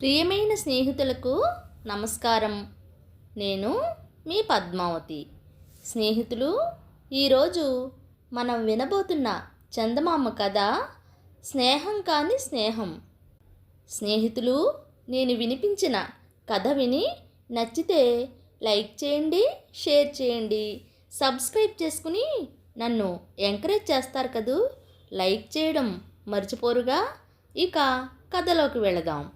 ప్రియమైన స్నేహితులకు నమస్కారం. నేను మీ పద్మావతి. స్నేహితులు, ఈరోజు మనం వినబోతున్న చందమామ కథ స్నేహం కాని స్నేహం. స్నేహితులు, నేను వినిపించిన కథ విని నచ్చితే లైక్ చేయండి, షేర్ చేయండి, సబ్స్క్రైబ్ చేసుకుని నన్ను ఎంకరేజ్ చేస్తారు కదూ. లైక్ చేయడం మర్చిపోరుగా. ఇక కథలోకి వెళదాం.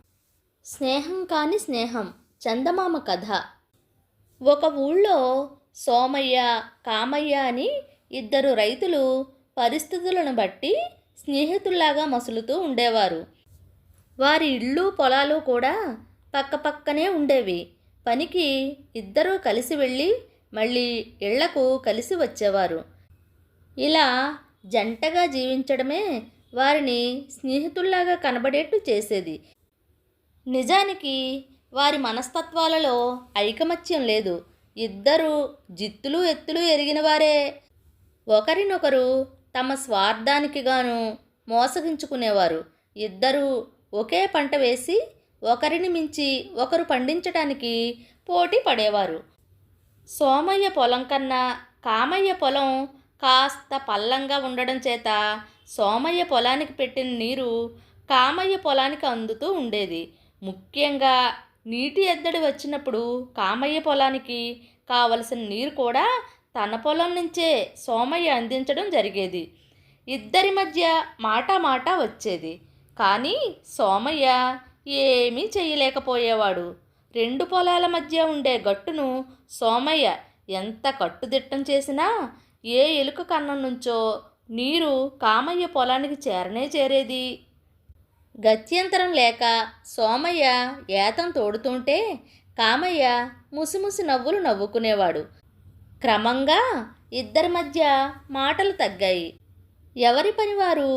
స్నేహం కాని స్నేహం చందమామ కథ. ఒక ఊళ్ళో సోమయ్య, కామయ్య అని ఇద్దరు రైతులు పరిస్థితులను బట్టి స్నేహితుల్లాగా మసులుతూ ఉండేవారు. వారి ఇళ్ళు పొలాలు కూడా పక్కపక్కనే ఉండేవి. పనికి ఇద్దరూ కలిసి వెళ్ళి మళ్ళీ ఇళ్లకు కలిసి వచ్చేవారు. ఇలా జంటగా జీవించడమే వారిని స్నేహితుల్లాగా కనబడేట్టు చేసేది. నిజానికి వారి మనస్తత్వాలలో ఐకమత్యం లేదు. ఇద్దరు జిత్తులు ఎత్తులు ఎరిగిన వారే. ఒకరినొకరు తమ స్వార్థానికి గాను మోసగించుకునేవారు. ఇద్దరూ ఒకే పంట వేసి ఒకరిని మించి ఒకరు పండించడానికి పోటీ పడేవారు. సోమయ్య పొలం కన్నా కామయ్య పొలం కాస్త పల్లంగా ఉండడం చేత సోమయ్య పొలానికి పెట్టిన నీరు కామయ్య పొలానికి అందుతూ ఉండేది. ముఖ్యంగా నీటి ఎద్దడి వచ్చినప్పుడు కామయ్య పొలానికి కావలసిన నీరు కూడా తన పొలం నుంచే సోమయ్య అందించడం జరిగేది. ఇద్దరి మధ్య మాట వచ్చేది. కానీ సోమయ్య ఏమీ చేయలేకపోయేవాడు. రెండు పొలాల మధ్య ఉండే గట్టును సోమయ్య ఎంత కట్టుదిట్టం చేసినా ఏ ఎలుక కన్నం నుంచో నీరు కామయ్య పొలానికి చేరేది. గత్యంతరం లేక సోమయ్య ఏతం తోడుతుంటే కామయ్య ముసిముసి నవ్వులు నవ్వుకునేవాడు. క్రమంగా ఇద్దరి మధ్య మాటలు తగ్గాయి. ఎవరి పని వారు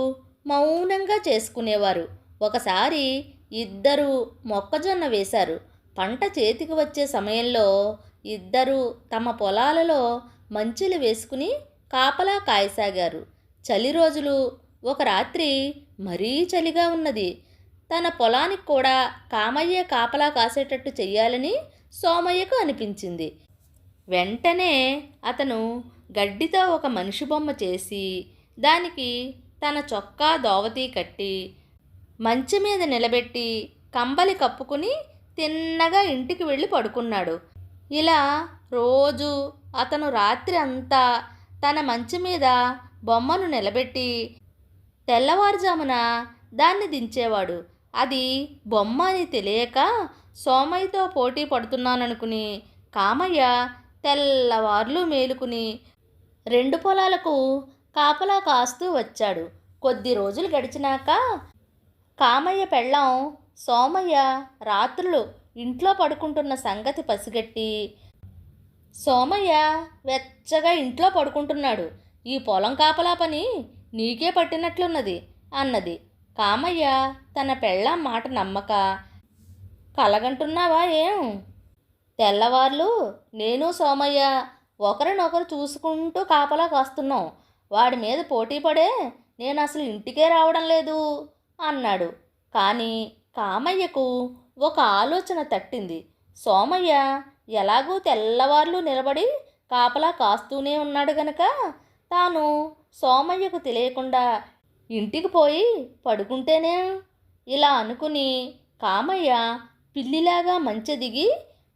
మౌనంగా చేసుకునేవారు. ఒకసారి ఇద్దరు మొక్కజొన్న వేశారు. పంట చేతికి వచ్చే సమయంలో ఇద్దరూ తమ పొలాలలో మంచెలు వేసుకుని కాపలా కాయసాగారు. చలి రోజులు. ఒక రాత్రి మరీ చలిగా ఉన్నది. తన పొలానికి కూడా కామయ్య కాపలా కాసేటట్టు చెయ్యాలని సోమయ్యకు అనిపించింది. వెంటనే అతను గడ్డితో ఒక మనిషి బొమ్మ చేసి దానికి తన చొక్కా దోవతి కట్టి మంచె మీద నిలబెట్టి కంబలి కప్పుకుని తిన్నగా ఇంటికి వెళ్ళి పడుకున్నాడు. ఇలా రోజు అతను రాత్రి అంతా తన మంచె మీద బొమ్మను నిలబెట్టి తెల్లవారుజామున దాన్ని దించేవాడు. అది బొమ్మ అని తెలియక సోమయ్యతో పోటీ పడుతున్నాననుకుని కామయ్య తెల్లవార్లు మేలుకుని రెండు పొలాలకు కాపలా కాస్తూ వచ్చాడు. కొద్ది రోజులు గడిచినాక కామయ్య పెళ్ళాం సోమయ్య రాత్రులు ఇంట్లో పడుకుంటున్న సంగతి పసిగట్టి, సోమయ్య వెచ్చగా ఇంట్లో పడుకుంటున్నాడు, ఈ పొలం కాపలా పని నీకే పట్టినట్లున్నది అన్నది. కామయ్య తన పెళ్ళాం మాట నమ్మక, కలగంటున్నావా ఏం? తెల్లవార్లు నేను సోమయ్య ఒకరినొకరు చూసుకుంటూ కాపలా కాస్తున్నాం. వాడి మీద పోటీ పడే నేను అసలు ఇంటికే రావడం లేదు అన్నాడు. కానీ కామయ్యకు ఒక ఆలోచన తట్టింది. సోమయ్య ఎలాగూ తెల్లవార్లు నిలబడి కాపలా కాస్తూనే ఉన్నాడు గనక తాను సోమయ్యకు తెలియకుండా ఇంటికి పోయి పడుకుంటేనే. ఇలా అనుకుని కామయ్య పిల్లిలాగా మంచె దిగి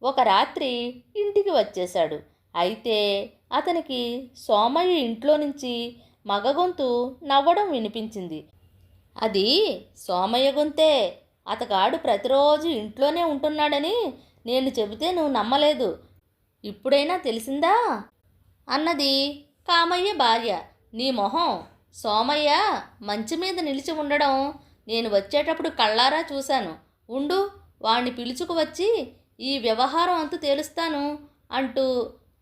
ఒక రాత్రి ఇంటికి వచ్చేశాడు. అయితే అతనికి సోమయ్య ఇంట్లో నుంచి మగ గొంతు నవ్వడం వినిపించింది. అది సోమయ్య గొంతే. అతగాడు ప్రతిరోజు ఇంట్లోనే ఉంటున్నాడని నేను చెబితే నువ్వు నమ్మలేదు. ఇప్పుడైనా తెలిసిందా అన్నది కామయ్య భార్య. నీ మొహం, సోమయ్య మంచి మీద నిలిచి ఉండడం నేను వచ్చేటప్పుడు కళ్ళారా చూశాను. ఉండు, వాణ్ణి పిలుచుకు వచ్చి ఈ వ్యవహారం అంతు తేలుస్తాను అంటూ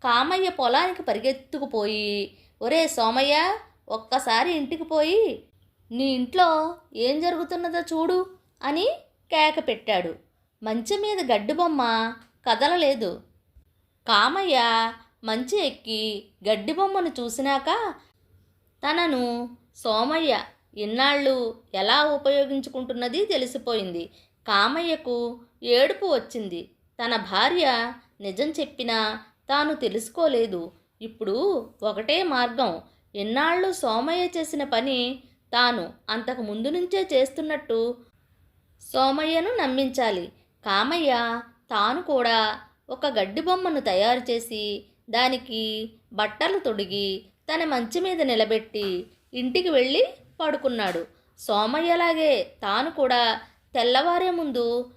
కామయ్య పొలానికి పరిగెత్తుకుపోయి, ఒరే సోమయ్య, ఒక్కసారి ఇంటికి పోయి నీ ఇంట్లో ఏం జరుగుతున్నదో చూడు అని కేక పెట్టాడు. మంచె మీద గడ్డి బొమ్మ కదలలేదు. కామయ్య మంచె ఎక్కి గడ్డి బొమ్మను చూసినాక తనను సోమయ్య ఇన్నాళ్ళు ఎలా ఉపయోగించుకుంటున్నది తెలిసిపోయింది. కామయ్యకు ఏడుపు వచ్చింది. తన భార్య నిజం చెప్పినా తాను తెలుసుకోలేదు. ఇప్పుడు ఒకటే మార్గం. ఎన్నాళ్ళు సోమయ్య చేసిన పని తాను అంతకు ముందు నుంచే చేస్తున్నట్టు సోమయ్యను నమ్మించాలి. కామయ్య తాను కూడా ఒక గడ్డి బొమ్మను తయారు చేసి దానికి బట్టలు తొడిగి తన మంచి మీద నిలబెట్టి ఇంటికి వెళ్ళి పడుకున్నాడు. సోమయ్యలాగే తాను కూడా తెల్లవారే ముందు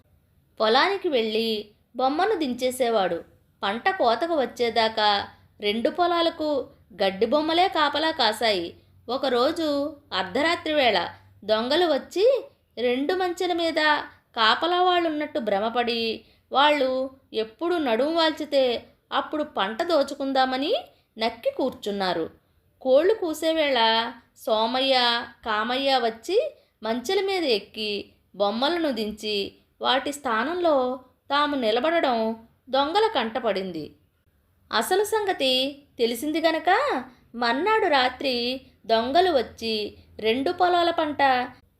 పొలానికి వెళ్ళి బొమ్మను దించేసేవాడు. పంట కోతకు వచ్చేదాకా రెండు పొలాలకు గడ్డి బొమ్మలే కాపలా కాశాయి. ఒకరోజు అర్ధరాత్రి వేళ దొంగలు వచ్చి రెండు మంచెల మీద కాపలా వాళ్ళున్నట్టు భ్రమపడి వాళ్ళు ఎప్పుడు నడుము వాల్చితే అప్పుడు పంట దోచుకుందామని నక్కి కూర్చున్నారు. కోళ్ళు కూసేవేళ సోమయ్య కామయ్య వచ్చి మంచెల మీద ఎక్కి బొమ్మలను దించి వాటి స్థానంలో తాము నిలబడడం దొంగల కంటపడింది. అసలు సంగతి తెలిసింది గనక మర్నాడు రాత్రి దొంగలు వచ్చి రెండు పొలాల పంట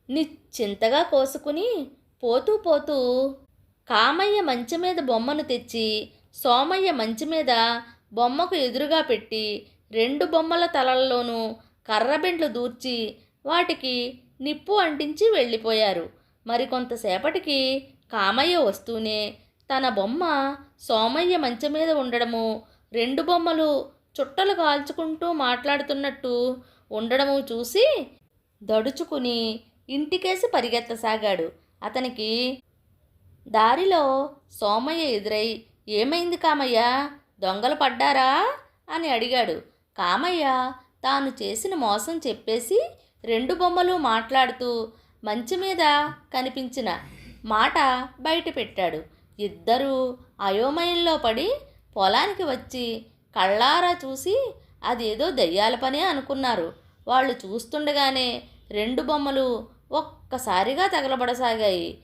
నిశ్చింతగా కోసుకుని పోతూ పోతూ కామయ్య మంచె మీద బొమ్మను తెచ్చి సోమయ్య మంచె మీద బొమ్మకు ఎదురుగా పెట్టి రెండు బొమ్మల తలల్లోనూ కర్రబెండ్లు దూర్చి వాటికి నిప్పు అంటించి వెళ్ళిపోయారు. మరికొంతసేపటికి కామయ్య వస్తూనే తన బొమ్మ సోమయ్య మంచె మీద ఉండడము, రెండు బొమ్మలు చుట్టలు కాల్చుకుంటూ మాట్లాడుతున్నట్టు ఉండడము చూసి దడుచుకుని ఇంటికేసి పరిగెత్తసాగాడు. అతనికి దారిలో సోమయ్య ఎదురై, "ఏమైంది కామయ్య, దొంగలు పడ్డారా?" అని అడిగాడు. కామయ్య తాను చేసిన మోసం చెప్పేసి రెండు బొమ్మలు మాట్లాడుతూ మంచి మీద కనిపించిన మాట బయట పెట్టాడు. ఇద్దరూ అయోమయంలో పడి పొలానికి వచ్చి కళ్ళారా చూసి అదేదో దయ్యాల పనే అనుకున్నారు. వాళ్ళు చూస్తుండగానే రెండు బొమ్మలు ఒక్కసారిగా తగలబడసాగాయి.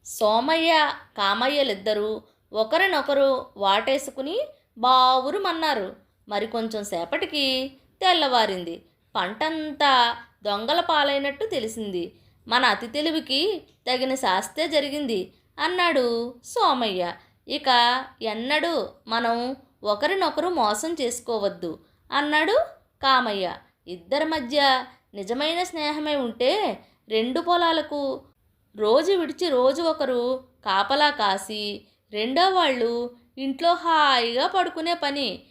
సోమయ్య కామయ్యలిద్దరూ ఒకరినొకరు వాటేసుకుని బావురుమన్నారు. మరికొంచెం సేపటికి తెల్లవారింది. పంటంతా దొంగల పాలైనట్టు తెలిసింది. మన అతి తెలివికి తగిన శాస్తే జరిగింది అన్నాడు సోమయ్య. ఇక ఎన్నడూ మనం ఒకరినొకరు మోసం చేసుకోవద్దు అన్నాడు కామయ్య. ఇద్దరి మధ్య నిజమైన స్నేహమే ఉంటే రెండు పొలాలకు రోజు విడిచి రోజు ఒకరు కాపలా కాసి రెండో వాళ్ళు ఇంట్లో హాయిగా పడుకునే పని.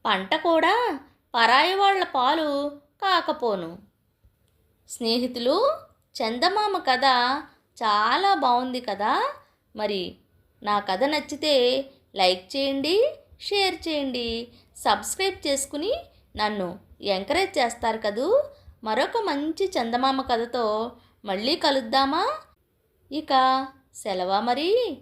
పంట కూడా పరాయి వాళ్ళ పాలు కాకపోను. స్నేహితులు, చందమామ కథ చాలా బాగుంది కదా. మరి నా కథ నచ్చితే లైక్ చేయండి, షేర్ చేయండి, సబ్స్క్రైబ్ చేసుకుని నన్ను ఎంకరేజ్ చేస్తారు కదూ. మరొక మంచి చందమామ కథతో మళ్ళీ కలుద్దామా? ఇక సెలవా మరి.